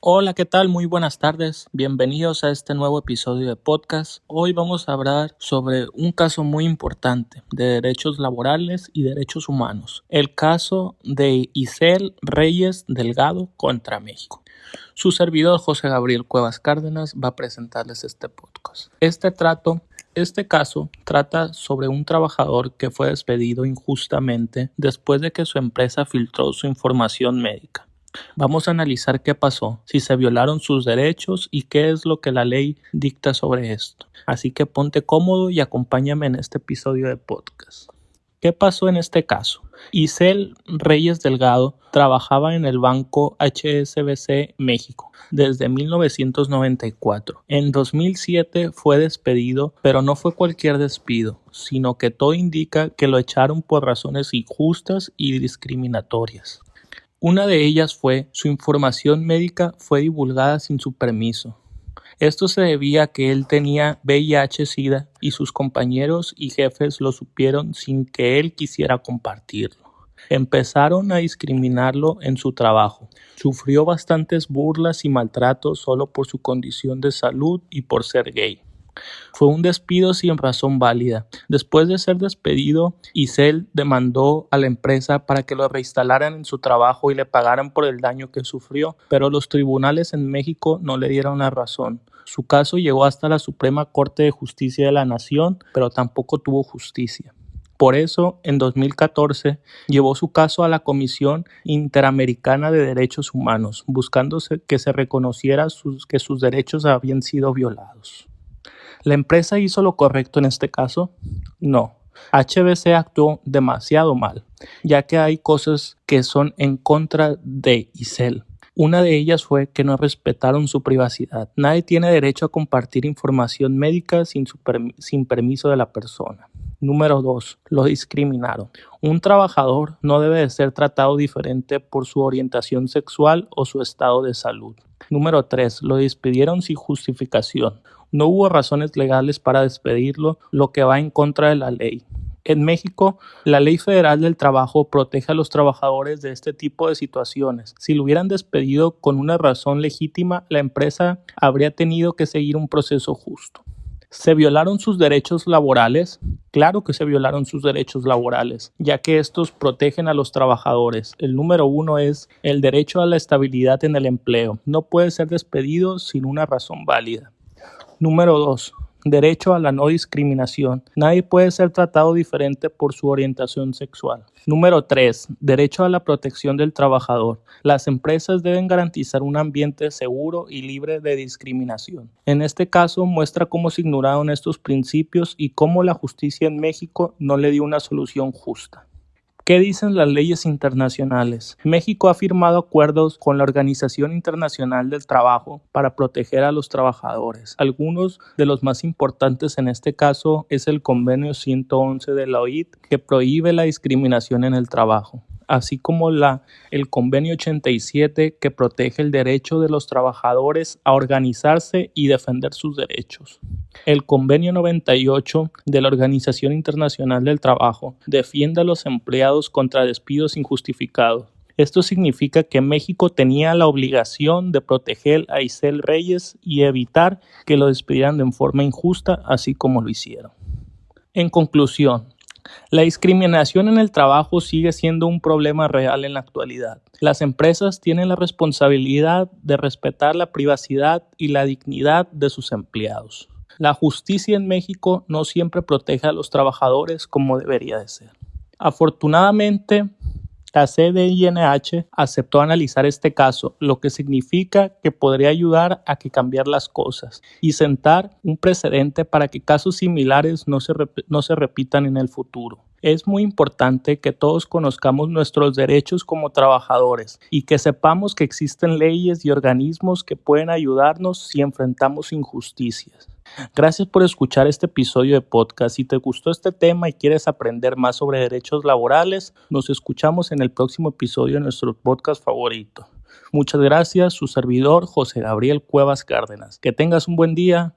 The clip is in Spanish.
Hola, ¿qué tal? Muy buenas tardes. Bienvenidos a este nuevo episodio de podcast. Hoy vamos a hablar sobre un caso muy importante de derechos laborales y derechos humanos. El caso de Isel Reyes Delgado contra México. Su servidor José Gabriel Cuevas Cárdenas va a presentarles este podcast. Este caso trata sobre un trabajador que fue despedido injustamente después de que su empresa filtró su información médica. Vamos a analizar qué pasó, si se violaron sus derechos y qué es lo que la ley dicta sobre esto. Así que ponte cómodo y acompáñame en este episodio de podcast. ¿Qué pasó en este caso? Isel Reyes Delgado trabajaba en el banco HSBC México desde 1994. En 2007 fue despedido, pero no fue cualquier despido, sino que todo indica que lo echaron por razones injustas y discriminatorias. Una de ellas fue su información médica fue divulgada sin su permiso. Esto se debía a que él tenía VIH-Sida y sus compañeros y jefes lo supieron sin que él quisiera compartirlo. Empezaron a discriminarlo en su trabajo. Sufrió bastantes burlas y maltratos solo por su condición de salud y por ser gay. Fue un despido sin razón válida. Después de ser despedido, Isel demandó a la empresa para que lo reinstalaran en su trabajo y le pagaran por el daño que sufrió, pero los tribunales en México no le dieron la razón. Su caso llegó hasta la Suprema Corte de Justicia de la Nación, pero tampoco tuvo justicia. Por eso, en 2014, llevó su caso a la Comisión Interamericana de Derechos Humanos, buscando que se reconociera que sus derechos habían sido violados. ¿La empresa hizo lo correcto en este caso? No. HBC actuó demasiado mal, ya que hay cosas que son en contra de Isel. Una de ellas fue que no respetaron su privacidad. Nadie tiene derecho a compartir información médica sin permiso de la persona. Número 2. Lo discriminaron. Un trabajador no debe de ser tratado diferente por su orientación sexual o su estado de salud. Número 3. Lo despidieron sin justificación. No hubo razones legales para despedirlo, lo que va en contra de la ley. En México, la Ley Federal del Trabajo protege a los trabajadores de este tipo de situaciones. Si lo hubieran despedido con una razón legítima, la empresa habría tenido que seguir un proceso justo. ¿Se violaron sus derechos laborales? Claro que se violaron sus derechos laborales, ya que estos protegen a los trabajadores. El número 1 es el derecho a la estabilidad en el empleo. No puede ser despedido sin una razón válida. Número 2. Derecho a la no discriminación. Nadie puede ser tratado diferente por su orientación sexual. Número 3. Derecho a la protección del trabajador. Las empresas deben garantizar un ambiente seguro y libre de discriminación. En este caso, muestra cómo se ignoraron estos principios y cómo la justicia en México no le dio una solución justa. ¿Qué dicen las leyes internacionales? México ha firmado acuerdos con la Organización Internacional del Trabajo para proteger a los trabajadores. Algunos de los más importantes en este caso es el Convenio 111 de la OIT, que prohíbe la discriminación en el trabajo, así como el Convenio 87, que protege el derecho de los trabajadores a organizarse y defender sus derechos. El Convenio 98 de la Organización Internacional del Trabajo defiende a los empleados contra despidos injustificados. Esto significa que México tenía la obligación de proteger a Isel Reyes y evitar que lo despidieran de forma injusta, así como lo hicieron. En conclusión, la discriminación en el trabajo sigue siendo un problema real en la actualidad. Las empresas tienen la responsabilidad de respetar la privacidad y la dignidad de sus empleados. La justicia en México no siempre protege a los trabajadores como debería de ser. Afortunadamente, la CDINH aceptó analizar este caso, lo que significa que podría ayudar a cambiar las cosas y sentar un precedente para que casos similares no se repitan en el futuro. Es muy importante que todos conozcamos nuestros derechos como trabajadores y que sepamos que existen leyes y organismos que pueden ayudarnos si enfrentamos injusticias. Gracias por escuchar este episodio de podcast. Si te gustó este tema y quieres aprender más sobre derechos laborales, nos escuchamos en el próximo episodio de nuestro podcast favorito. Muchas gracias, su servidor José Gabriel Cuevas Cárdenas. Que tengas un buen día.